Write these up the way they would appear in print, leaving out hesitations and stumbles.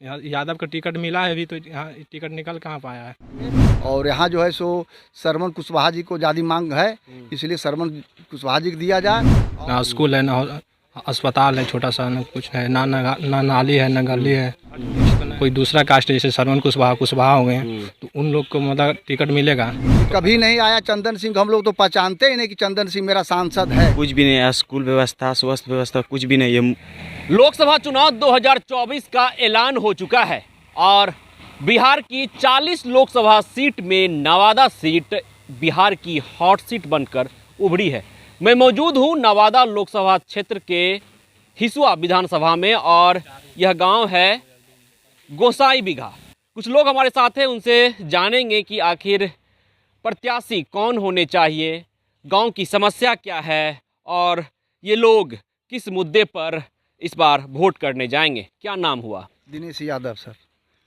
यहाँ यादव का टिकट मिला है अभी, तो यहाँ टिकट निकल कहाँ पाया है। और यहाँ जो है सो श्रवण कुशवाहा जी को ज़्यादा मांग है, इसलिए श्रवण कुशवाहा जी को दिया जाए। ना स्कूल है, ना अस्पताल है, छोटा सा ना कुछ है, ना नाली है, ना गली है। कोई दूसरा कास्ट जैसे श्रवण कुशवाहा हो गए हैं, तो उन लोग को मतलब टिकट मिलेगा। कभी नहीं आया चंदन सिंह, हम लोग तो पहचानते ही नहीं कि चंदन सिंह मेरा सांसद है। कुछ भी नहीं है, स्कूल व्यवस्था, स्वास्थ्य व्यवस्था कुछ भी नहीं है। लोकसभा चुनाव 2024 का ऐलान हो चुका है और बिहार की 40 लोकसभा सीट में नवादा सीट बिहार की हॉट सीट बनकर उभरी है। मैं मौजूद हूं नवादा लोकसभा क्षेत्र के हिसुआ विधानसभा में और यह गांव है गोसाई बिघा। कुछ लोग हमारे साथ हैं, उनसे जानेंगे कि आखिर प्रत्याशी कौन होने चाहिए, गांव की समस्या क्या है और ये लोग किस मुद्दे पर इस बार वोट करने जाएंगे। क्या नाम हुआ? दिनेश यादव सर।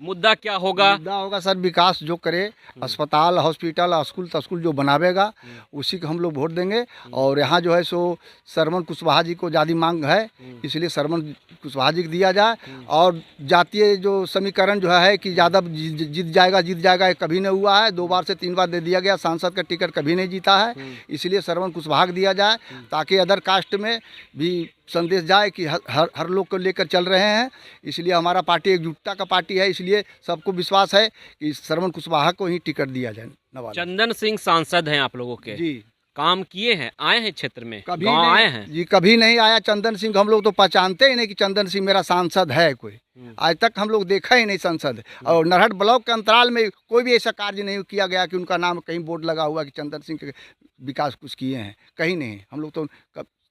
मुद्दा क्या होगा? मुद्दा होगा सर विकास जो करे, अस्पताल, हॉस्पिटल, स्कूल जो बनावेगा उसी को हम लोग वोट देंगे। और यहाँ जो है सो श्रवण कुशवाहा जी को ज़्यादा मांग है, इसलिए श्रवण कुशवाहा जी को दिया जाए। और जातीय जो समीकरण जो है कि यादव जीत जाएगा, कभी नहीं हुआ है। 2 बार से 3 बार दे दिया गया, सांसद का टिकट कभी नहीं जीता है, इसलिए श्रवण कुशवाहा को दिया जाए, ताकि अदर कास्ट में भी संदेश जाए कि हर लोग को लेकर चल रहे हैं। इसलिए हमारा पार्टी एकजुटता का पार्टी है, इसलिए सबको विश्वास है कि श्रवण कुशवाहा को ही टिकट दिया जाए। नवादा चंदन सिंह सांसद हैं आप लोगों के? जी। काम किए हैं, आए हैं क्षेत्र में, कभी गाँव नहीं आए हैं? जी, कभी नहीं आया चंदन सिंह, हम लोग तो पहचानते ही नहीं कि चंदन सिंह मेरा सांसद है। कोई आज तक हम लोग देखा ही नहीं सांसद। और नरहट ब्लॉक के अंतराल में कोई भी ऐसा कार्य नहीं किया गया कि उनका नाम कहीं बोर्ड लगा हुआ कि चंदन सिंह के विकास कुछ किए हैं, कहीं नहीं। हम लोग तो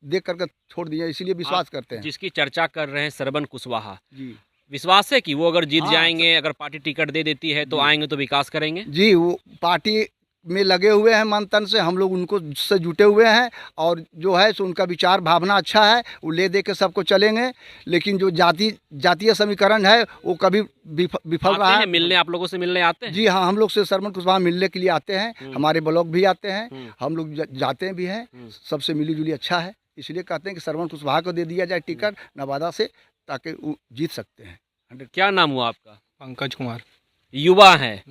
देख करके छोड़ दिया, इसीलिए विश्वास करते हैं। जिसकी चर्चा कर रहे हैं श्रवण कुशवाहा, जी, विश्वास है कि वो अगर जीत हाँ, जाएंगे, अगर पार्टी टिकट दे देती है तो आएंगे तो विकास करेंगे? जी, वो पार्टी में लगे हुए हैं मन तन से, हम लोग उनको से जुटे हुए हैं। और जो है सो उनका विचार भावना अच्छा है, वो ले दे के सबको चलेंगे। लेकिन जो जातीय समीकरण है वो कभी विफल रहा है। मिलने, आप लोगों से मिलने आते हैं? जी हाँ, हम लोग से श्रवण कुशवाहा मिलने के लिए आते हैं, हमारे ब्लॉक भी आते हैं, हम लोग जाते भी हैं, सबसे मिली जुली अच्छा है। इसलिए कहते हैं कि श्रवण कुशवाहा को दे दिया जाए टिकट नवादा से, ताकि वो जीत सकते हैं। क्या नाम हुआ आपका? पंकज कुमार। युवा हैं,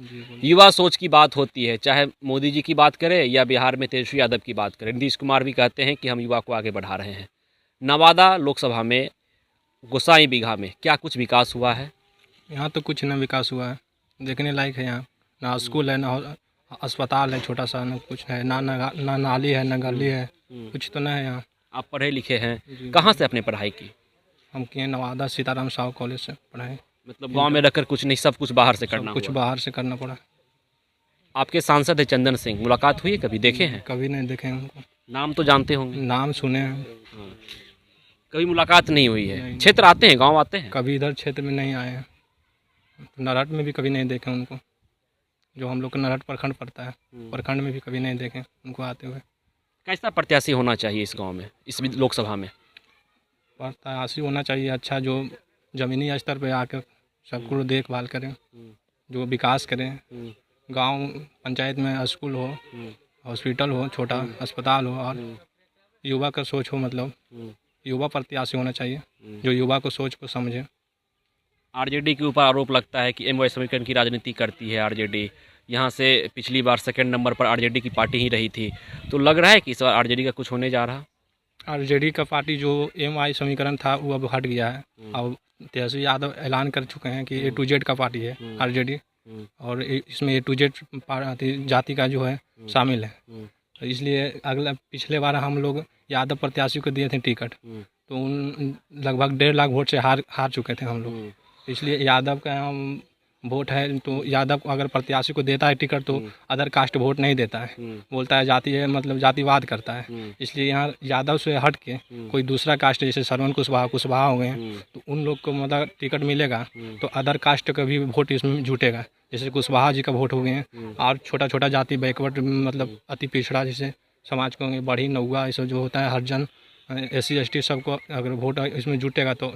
युवा सोच की बात होती है, चाहे मोदी जी की बात करें या बिहार में तेजस्वी यादव की बात करें। नीतीश कुमार भी कहते हैं कि हम युवा को आगे बढ़ा रहे हैं। नवादा लोकसभा में गोसाई बिघा में क्या कुछ विकास हुआ है? यहाँ तो कुछ ना विकास हुआ है, देखने लायक है। यहाँ ना स्कूल है, ना अस्पताल है, छोटा सा ना कुछ है, ना नाली है, ना गली है, कुछ तो नहीं है यहाँ। आप पढ़े लिखे हैं, कहाँ से अपने पढ़ाई की? हम किए नवादा सीताराम साहू कॉलेज से पढ़ाई। मतलब गांव में रहकर कुछ नहीं, सब कुछ बाहर से करना कुछ हुआ। बाहर से करना पड़ा। आपके सांसद है चंदन सिंह, मुलाकात हुई है, कभी देखे हैं? कभी नहीं देखे हैं उनको। नाम तो जानते होंगे? नाम सुने हैं, कभी मुलाकात नहीं हुई है। क्षेत्र आते हैं, गांव आते हैं? कभी इधर क्षेत्र में नहीं आए हैं। नरहट में भी कभी नहीं देखे उनको, जो हम लोग का नरहट प्रखंड पड़ता है, प्रखंड में भी कभी नहीं देखे उनको आते हुए। कैसा प्रत्याशी होना चाहिए इस गांव में, इस लोकसभा में? प्रत्याशी होना चाहिए अच्छा, जो ज़मीनी स्तर पे आकर सबको देखभाल करें, जो विकास करें। गांव पंचायत में स्कूल हो, हॉस्पिटल हो, छोटा अस्पताल हो, और युवा का सोच हो, मतलब युवा प्रत्याशी होना चाहिए जो युवा को सोच को समझे। आरजेडी के ऊपर आरोप लगता है कि एम समीकरण की राजनीति करती है आरजेडी। यहाँ से पिछली बार सेकंड नंबर पर आरजेडी की पार्टी ही रही थी, तो लग रहा है कि इस बार आरजेडी का कुछ होने जा रहा? आरजेडी का पार्टी जो एम समीकरण था वो अब हट गया है। अब तेजस्वी यादव ऐलान कर चुके हैं कि A to Z का पार्टी है आरजेडी, और इसमें A to Z जाति का जो है शामिल है। तो इसलिए पिछले बार हम लोग यादव प्रत्याशी को दिए थे टिकट, तो उन लगभग 1.5 लाख वोट से हार चुके थे हम लोग। इसलिए यादव का हम वोट है, तो यादव को अगर प्रत्याशी को देता है टिकट तो अदर कास्ट वोट नहीं देता है, बोलता है जाति है, मतलब जातिवाद करता है। इसलिए यहाँ यादव से हट के कोई दूसरा कास्ट जैसे श्रवण कुशवाहा हो गए हैं, तो उन लोग को मतलब टिकट मिलेगा तो अदर कास्ट का भी वोट इसमें जुटेगा। जैसे कुशवाहा जी का वोट हो गए हैं, और छोटा छोटा जाति बैकवर्ड, मतलब अति पिछड़ा जैसे समाज को बढ़ी नौवा, ये सब जो होता है हरिजन, SC ST सबको अगर वोट इसमें जुटेगा तो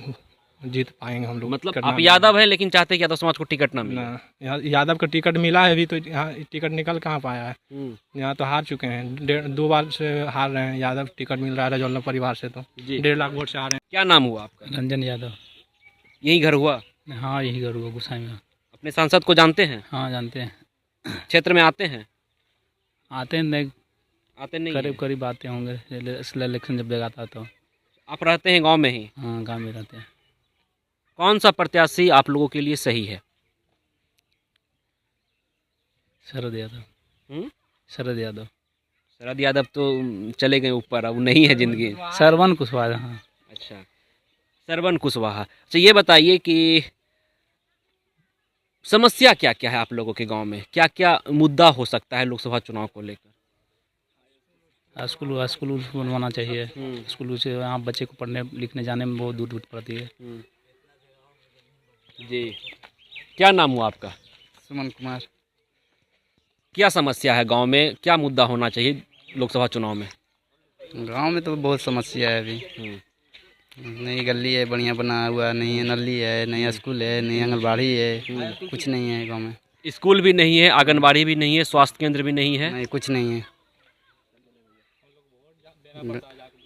जीत पाएंगे हम लोग। मतलब आप यादव हैं लेकिन चाहते हैं कि यादव समाज को टिकट ना मिले? यहाँ यादव का टिकट मिला है अभी, तो यहाँ टिकट निकल कहाँ पाया है। यहाँ तो हार चुके हैं, 2 बार से हार रहे हैं। यादव टिकट मिल रहा है रजौला परिवार से, तो 1.5 लाख वोट से हार रहे हैं। क्या नाम हुआ आपका? रंजन यादव। यही घर हुआ? हाँ यही करूँगा गुस्साई में। अपने सांसद को जानते हैं? हाँ जानते हैं, क्षेत्र में आते हैं? आते हैं नहीं, आते नहीं करीब हैं। करीब आते होंगे इलेक्शन जब जगह आता तो। आप रहते हैं गांव में ही? हाँ गाँव में रहते हैं। कौन सा प्रत्याशी आप लोगों के लिए सही है? शरद यादव। हम्म? शरद यादव। शरद यादव तो चले गए ऊपर, अब नहीं है जिंदगी। श्रवण कुशवाहा। हाँ अच्छा, श्रवण कुशवाहा। अच्छा ये बताइए कि समस्या क्या क्या है आप लोगों के गांव में, क्या क्या मुद्दा हो सकता है लोकसभा चुनाव को लेकर? स्कूल स्कूल बनवाना चाहिए। स्कूल से यहाँ बच्चे को पढ़ने लिखने जाने में बहुत दूर दूर पड़ती है। जी, क्या नाम हुआ आपका? सुमन कुमार। क्या समस्या है गांव में, क्या मुद्दा होना चाहिए लोकसभा चुनाव में? गांव में तो बहुत समस्या है अभी। नई गली है बढ़िया बना हुआ, नहीं नली है, नया स्कूल है, नई आंगनबाड़ी है, कुछ नहीं है गांव में। स्कूल भी नहीं है, आंगनबाड़ी भी नहीं है, स्वास्थ्य केंद्र भी नहीं है। नहीं कुछ नहीं है।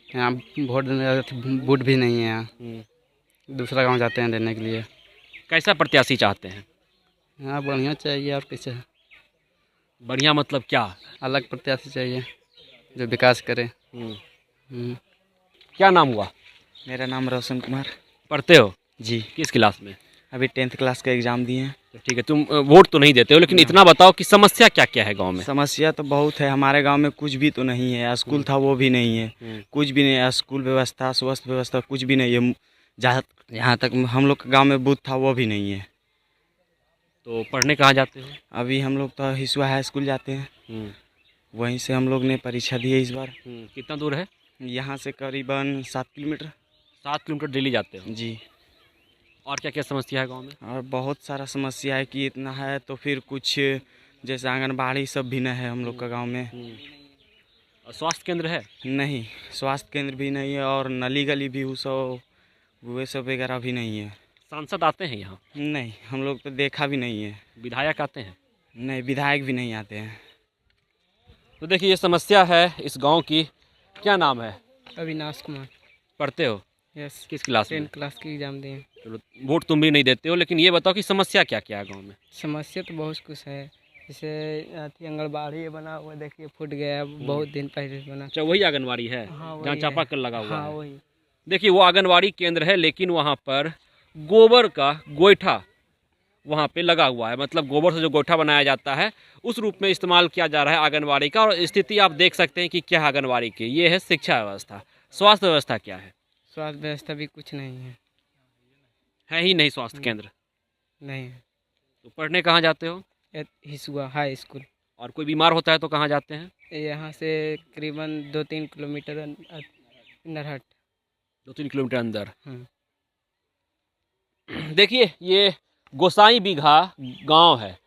यहाँ वोट भी नहीं है यहाँ, दूसरा गांव जाते हैं देने के लिए। कैसा प्रत्याशी चाहते हैं? हाँ बढ़िया चाहिए, और कैसे बढ़िया मतलब क्या? अलग प्रत्याशी चाहिए जो विकास करे। क्या नाम हुआ? मेरा नाम रोशन कुमार। पढ़ते हो? जी, किस क्लास में? अभी 10th क्लास का एग्ज़ाम दिए हैं। तो ठीक है, तुम वोट तो नहीं देते हो, लेकिन इतना बताओ कि समस्या क्या क्या है गांव में? समस्या तो बहुत है, हमारे गांव में कुछ भी तो नहीं है। स्कूल था वो भी नहीं है, कुछ भी नहीं है। स्कूल व्यवस्था, स्वास्थ्य व्यवस्था कुछ भी नहीं है। जहाँ तक हम लोग के गांव में बूथ था वो भी नहीं है। तो पढ़ने कहाँ जाते हो? अभी हम लोग तो हिसुआ हाई स्कूल जाते हैं, वहीं से हम लोग ने परीक्षा दी है इस बार। कितना दूर है? यहाँ से करीबन 7 किलोमीटर। 7 किलोमीटर डेली जाते हो? जी। और क्या क्या समस्या है गांव में? और बहुत सारा समस्या है कि इतना है तो फिर कुछ जैसे आंगनबाड़ी सब भी नहीं है हम लोग का गांव में। और स्वास्थ्य केंद्र है? नहीं, स्वास्थ्य केंद्र भी नहीं है, और नली गली भी वो सब वगैरह भी नहीं है। सांसद आते हैं यहाँ? नहीं, हम लोग तो देखा भी नहीं है। विधायक आते हैं? नहीं, विधायक भी नहीं आते हैं। तो देखिए ये समस्या है इस गांव की। क्या नाम है? अविनाश कुमार। पढ़ते हो? यस, किस क्लास में? 10th क्लास की एग्ज़ाम दिए। चलो, वोट तुम भी नहीं देते हो, लेकिन ये बताओ कि समस्या क्या क्या है गांव में? समस्या तो बहुत कुछ है, जैसे अथी आंगनबाड़ी बना हुआ देखिए फूट गया है, बहुत दिन पहले बना। अच्छा, वही आंगनबाड़ी है? हाँ, वही जहाँ है। चापाकल लगा हुआ हाँ है? वही। देखिए वो आंगनबाड़ी केंद्र है, लेकिन वहाँ पर गोबर का गोईठा वहाँ पे लगा हुआ है। मतलब गोबर से जो गोईठा बनाया जाता है उस रूप में इस्तेमाल किया जा रहा है आंगनबाड़ी का। और स्थिति आप देख सकते हैं कि क्या है आंगनबाड़ी की। ये है शिक्षा व्यवस्था। स्वास्थ्य व्यवस्था क्या है? स्वास्थ्य व्यवस्था भी कुछ नहीं है ही नहीं स्वास्थ्य केंद्र। नहीं है। तो पढ़ने कहाँ जाते हो? Hisua high school. और कोई बीमार होता है तो कहाँ जाते हैं? यहाँ से करीबन 2-3 किलोमीटर नरहट। 2-3 किलोमीटर अंदर। हम्म। देखिए ये गोसाई बीघा गांव है,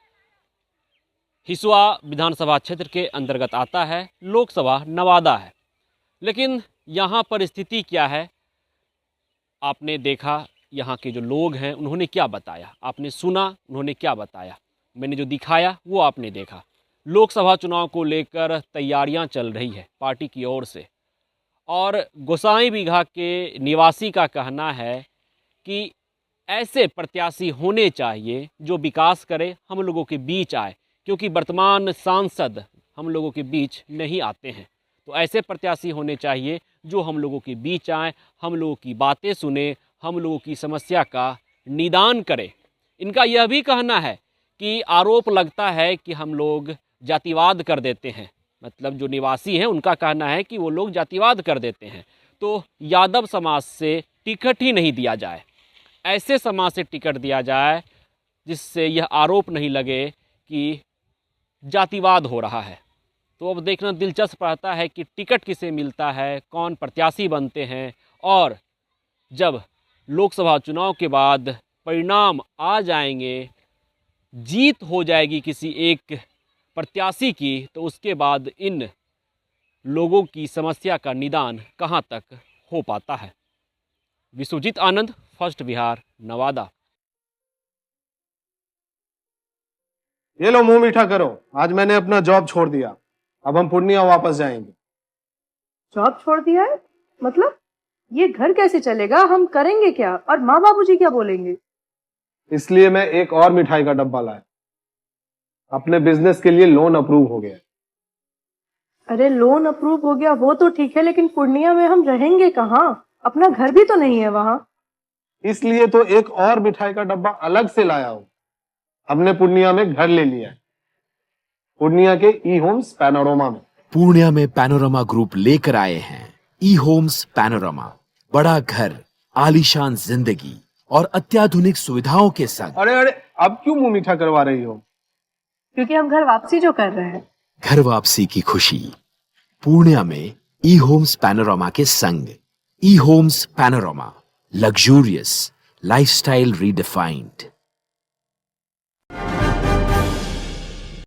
हिसुआ विधानसभा क्षेत्र के अंतर्गत आता है, लोकसभा नवादा है। लेकिन यहाँ पर स्थिति क्या है आपने देखा, यहाँ के जो लोग हैं उन्होंने क्या बताया, आपने सुना उन्होंने क्या बताया, मैंने जो दिखाया वो आपने देखा। लोकसभा चुनाव को लेकर तैयारियां चल रही है पार्टी की ओर से, और गोसाई बीघा के निवासी का कहना है कि ऐसे प्रत्याशी होने चाहिए जो विकास करे, हम लोगों के बीच आए, क्योंकि वर्तमान सांसद हम लोगों के बीच नहीं आते हैं। तो ऐसे प्रत्याशी होने चाहिए जो हम लोगों के बीच आए, हम लोगों की बातें सुने, हम लोगों की समस्या का निदान करे। इनका यह भी कहना है कि आरोप लगता है कि हम लोग जातिवाद कर देते हैं। मतलब जो निवासी हैं उनका कहना है कि वो लोग जातिवाद कर देते हैं। तो यादव समाज से टिकट ही नहीं दिया जाए, ऐसे समाज से टिकट दिया जाए जिससे यह आरोप नहीं लगे कि जातिवाद हो रहा है। तो अब देखना दिलचस्प रहता है कि टिकट किसे मिलता है, कौन प्रत्याशी बनते हैं, और जब लोकसभा चुनाव के बाद परिणाम आ जाएंगे, जीत हो जाएगी किसी एक प्रत्याशी की, तो उसके बाद इन लोगों की समस्या का निदान कहाँ तक हो पाता है। विश्वजीत आनंद, फर्स्ट बिहार, नवादा। ये लो मुंह मीठा करो, आज मैंने अपना जॉब छोड़ दिया, अब हम पूर्णिया वापस जाएंगे। जॉब छोड़ दिया है? मतलब ये घर कैसे चलेगा? हम करेंगे क्या? और माँ बाबूजी क्या बोलेंगे? इसलिए मैं एक और मिठाई का डब्बा लाया। अपने बिजनेस के लिए लोन अप्रूव हो गया। अरे लोन अप्रूव हो गया वो तो ठीक है, लेकिन पूर्णिया में हम रहेंगे कहाँ? अपना घर भी तो नहीं है वहाँ। इसलिए तो एक और मिठाई का डब्बा अलग से लाया हूं। हमने पूर्णिया में घर ले लिया है, पूर्णिया के ई होम्स पैनोरमा में। पूर्णिया में पैनोरमा ग्रुप लेकर आए हैं ई होम्स पैनोरमा। बड़ा घर, आलीशान जिंदगी और अत्याधुनिक सुविधाओं के संग। अरे अरे, अब क्यों मुंह मीठा करवा रही हो? क्योंकि हम घर वापसी जो कर रहे हैं। घर वापसी की खुशी पूर्णिया में ई होम्स पैनोरमा के संग। E homes panorama, luxurious lifestyle redefined.